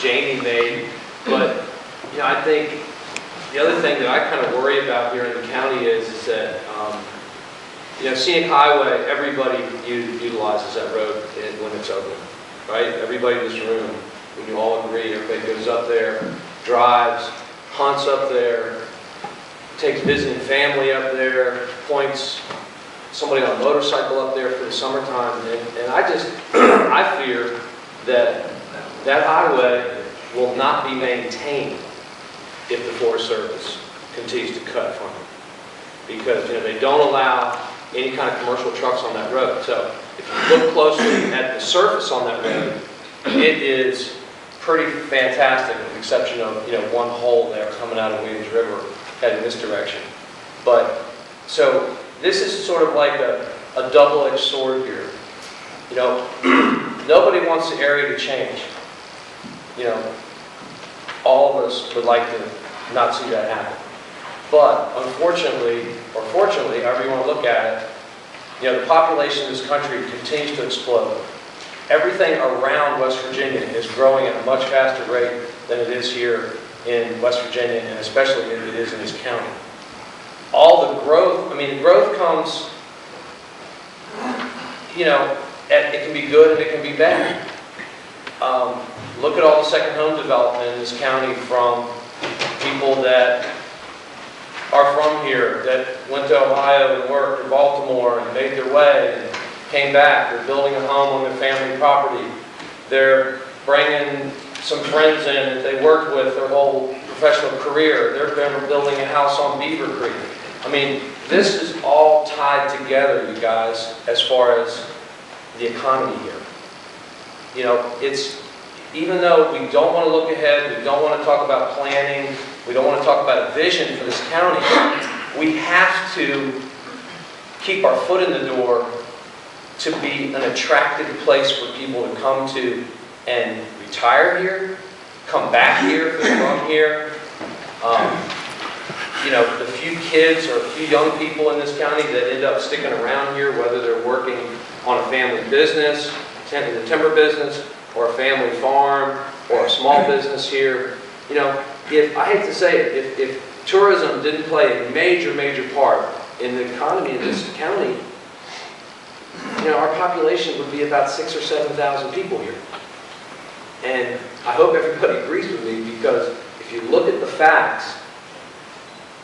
Jamie made. But you know, I think the other thing that I kind of worry about here in the county is that you know, scenic highway, everybody utilizes that road when it's open, right? Everybody in this room, when you all agree, everybody goes up there, drives, hunts up there, takes visiting family up there, points somebody on a motorcycle up there for the summertime, and I just, I fear that that highway will not be maintained if the Forest Service continues to cut from it. Because, you know, they don't allow any kind of commercial trucks on that road. So if you look closely at the surface on that road, it is pretty fantastic, with the exception of, you know, one hole there coming out of Williams River heading this direction. But, so this is sort of like a double-edged sword here. You know, nobody wants the area to change. You know, all of us would like to not see that happen. But unfortunately, or fortunately, however you want to look at it, you know, the population of this country continues to explode. Everything around West Virginia is growing at a much faster rate than it is here in West Virginia, and especially than it is in this county. All the growth, I mean, the growth comes, you know, it can be good and it can be bad. Look at all the second home development in this county from people that are from here, that went to Ohio and worked, or Baltimore and made their way and came back. They're building a home on their family property. They're bringing some friends in that they worked with their whole professional career. They're building a house on Beaver Creek. I mean, this is all tied together, you guys, as far as the economy here. You know, it's, even though we don't want to look ahead, we don't want to talk about planning, we don't want to talk about a vision for this county, we have to keep our foot in the door to be an attractive place for people to come to and retire here, come back here if they're from here. You know, the few kids or a few young people in this county that end up sticking around here, whether they're working on a family business, in the timber business, or a family farm, or a small business here. You know, if I hate to say it, if tourism didn't play a major part in the economy of this county, you know, our population would be about 6,000 or 7,000 people here. And I hope everybody agrees with me, because if you look at the facts,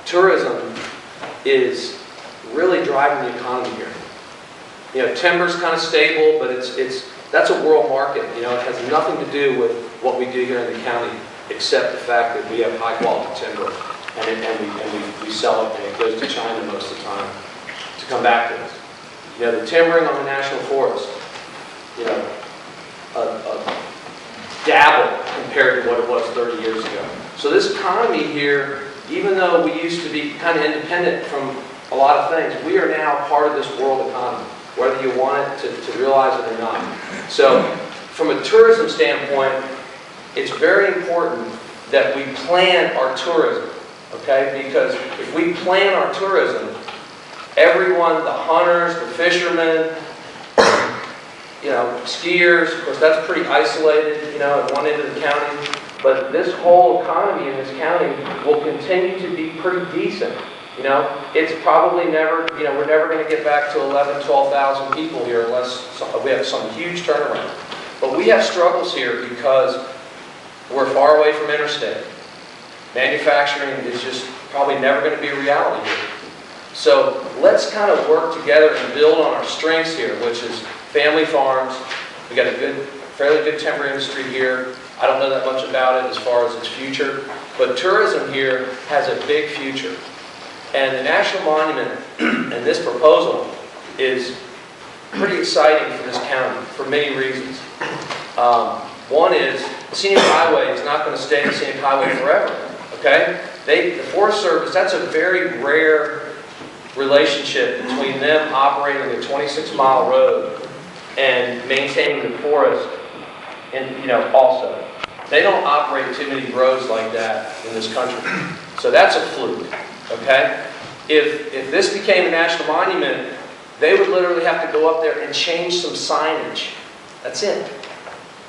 tourism is really driving the economy here. You know, timber's kind of stable, but that's a world market. You know, it has nothing to do with what we do here in the county, except the fact that we have high quality timber, and we sell it, and it goes to China most of the time to come back to us. You know, the timbering on the national forest, you know, a dabble compared to what it was 30 years ago. So this economy here, even though we used to be kind of independent from a lot of things, we are now part of this world economy, whether you want it to realize it or not. So from a tourism standpoint, it's very important that we plan our tourism, okay? Because if we plan our tourism, everyone, the hunters, the fishermen, you know, skiers, of course that's pretty isolated, you know, at one end of the county, but this whole economy in this county will continue to be pretty decent. You know, it's probably never, you know, we're never going to get back to 11,000, 12,000 people here unless we have some huge turnaround. But we have struggles here because we're far away from interstate. Manufacturing is just probably never going to be a reality here. So let's kind of work together and build on our strengths here, which is family farms. We got a fairly good timber industry here. I don't know that much about it as far as its future, but tourism here has a big future. And the National Monument and this proposal is pretty exciting for this county for many reasons. One is the scenic highway is not going to stay a scenic highway forever. Okay? The Forest Service, that's a very rare relationship between them operating a 26-mile road and maintaining the forest. And, you know, also, they don't operate too many roads like that in this country. So that's a fluke. Okay? If this became a national monument, they would literally have to go up there and change some signage. That's it.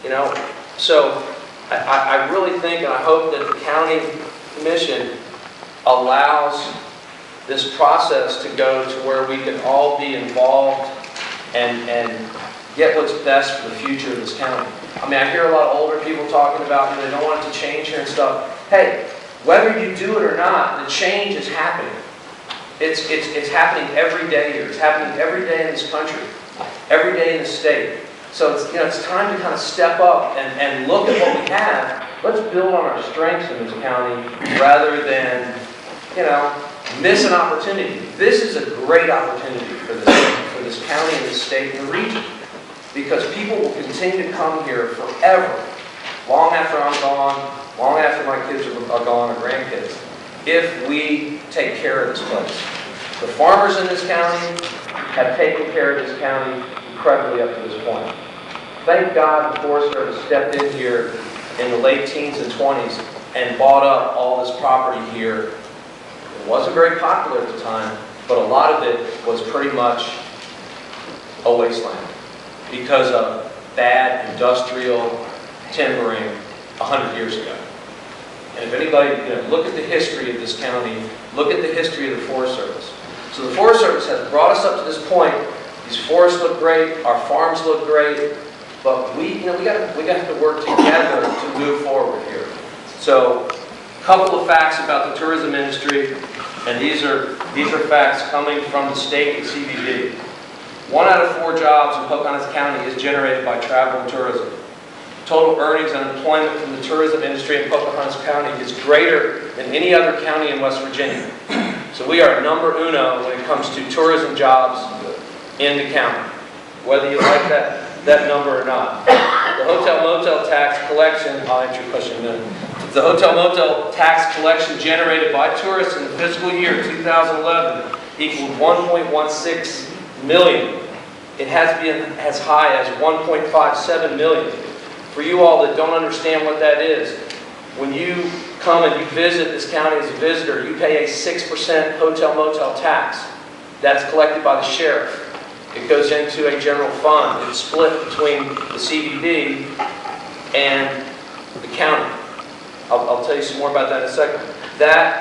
You know? So I really think and I hope that the county commission allows this process to go to where we can all be involved and get what's best for the future of this county. I mean, I hear a lot of older people talking about, you know, they don't want it to change here and stuff. Hey, whether you do it or not, the change is happening. It's happening every day here. It's happening every day in this country, every day in the state. So it's, you know, it's time to kind of step up and look at what we have. Let's build on our strengths in this county rather than, you know, miss an opportunity. This is a great opportunity for this county and this state and the region, because people will continue to come here forever, long after I'm gone, long after my kids are gone or grandkids, if we take care of this place. The farmers in this county have taken care of this county incredibly up to this point. Thank God the Forest Service stepped in here in the late teens and 20s and bought up all this property here. It wasn't very popular at the time, but a lot of it was pretty much a wasteland because of bad industrial timbering 100 years ago. And if anybody, you know, look at the history of this county, look at the history of the Forest Service. So the Forest Service has brought us up to this point. These forests look great, our farms look great, but we got to work together to move forward here. So, a couple of facts about the tourism industry, and these are facts coming from the state and CVD. 1 out of 4 jobs in Pocahontas County is generated by travel and tourism. Total earnings and employment from the tourism industry in Pocahontas County is greater than any other county in West Virginia. So we are number uno when it comes to tourism jobs in the county, whether you like that number or not. The hotel motel tax collection, I'll answer your question in a minute. The hotel motel tax collection generated by tourists in the fiscal year 2011 equaled 1.16 million. It has been as high as 1.57 million. For you all that don't understand what that is, when you come and you visit this county as a visitor, you pay a 6% hotel motel tax. That's collected by the sheriff. It goes into a general fund. It's split between the CVD and the county. I'll tell you some more about that in a second.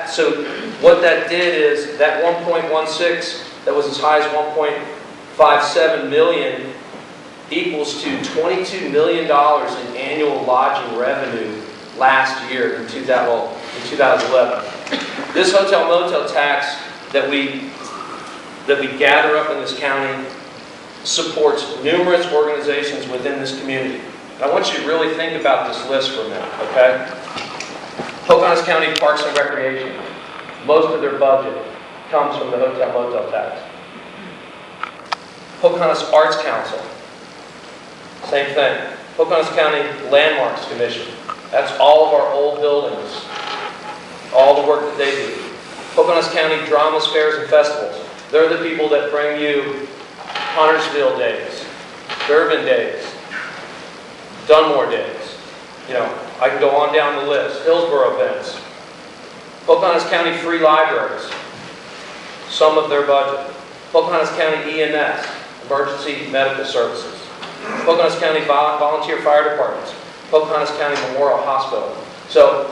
So what that did is that 1.16, that was as high as 1.57 million, equals to $22 million in annual lodging revenue last year in 2011. This hotel motel tax that we gather up in this county supports numerous organizations within this community. And I want you to really think about this list for a minute, okay? Pocahontas County Parks and Recreation, most of their budget comes from the hotel motel tax. Pocahontas Arts Council, same thing. Pocahontas County Landmarks Commission, that's all of our old buildings, all the work that they do. Pocahontas County Dramas, Fairs, and Festivals, they're the people that bring you Huntersville Days, Durbin Days, Dunmore Days. You know, I can go on down the list. Hillsborough events. Pocahontas County Free Libraries, some of their budget. Pocahontas County EMS, Emergency Medical Services. Pocahontas County Volunteer Fire Departments. Pocahontas County Memorial Hospital. So,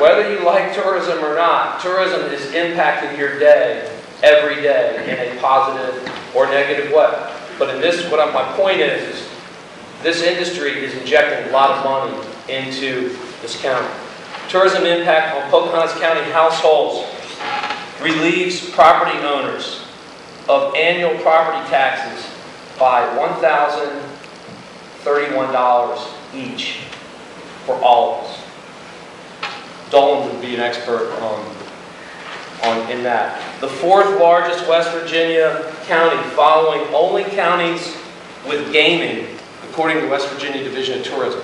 whether you like tourism or not, tourism is impacting your day every day in a positive or negative way. But in this, my point is this industry is injecting a lot of money into this county. Tourism impact on Pocahontas County households relieves property owners of annual property taxes by $1,031 each for all of us. Dolan would be an expert in that. The 4th largest West Virginia county, following only counties with gaming, according to the West Virginia Division of Tourism.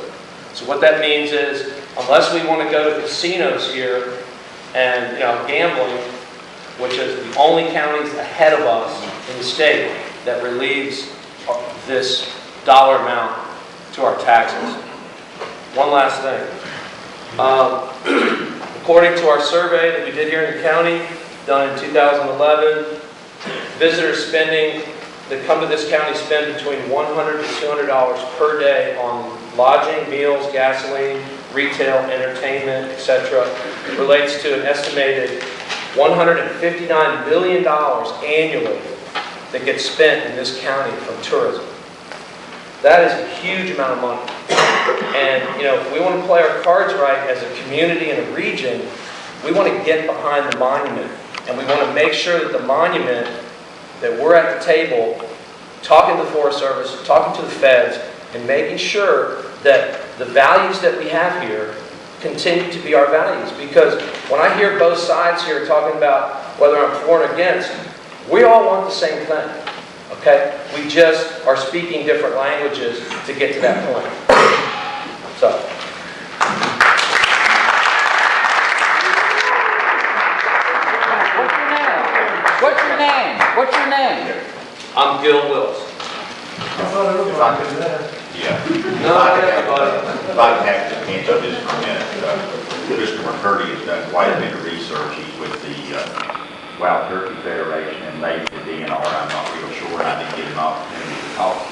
So what that means is, unless we want to go to casinos here and gambling, which is the only counties ahead of us in the state that relieves this dollar amount to our taxes. One last thing. According to our survey that we did here in the county, done in 2011, visitors spending that come to this county spend between $100 to $200 per day on lodging, meals, gasoline, retail, entertainment, etc., relates to an estimated $159 billion annually that gets spent in this county from tourism. That is a huge amount of money. And, you know, if we want to play our cards right as a community and a region, we want to get behind the monument. And we want to make sure that the monument, that we're at the table talking to the Forest Service, talking to the feds, and making sure that the values that we have here continue to be our values. Because when I hear both sides here talking about whether I'm for or against, we all want the same thing. Okay? We just are speaking different languages to get to that point. So. What's your name? What's your name? I'm Gil Wills. Yeah. No, everybody. If I can have to answer this for a minute, Christopher Purdy has done quite a bit of research. He's with the Wild Turkey Federation and maybe the DNR. I'm not real sure. I didn't get an opportunity to talk to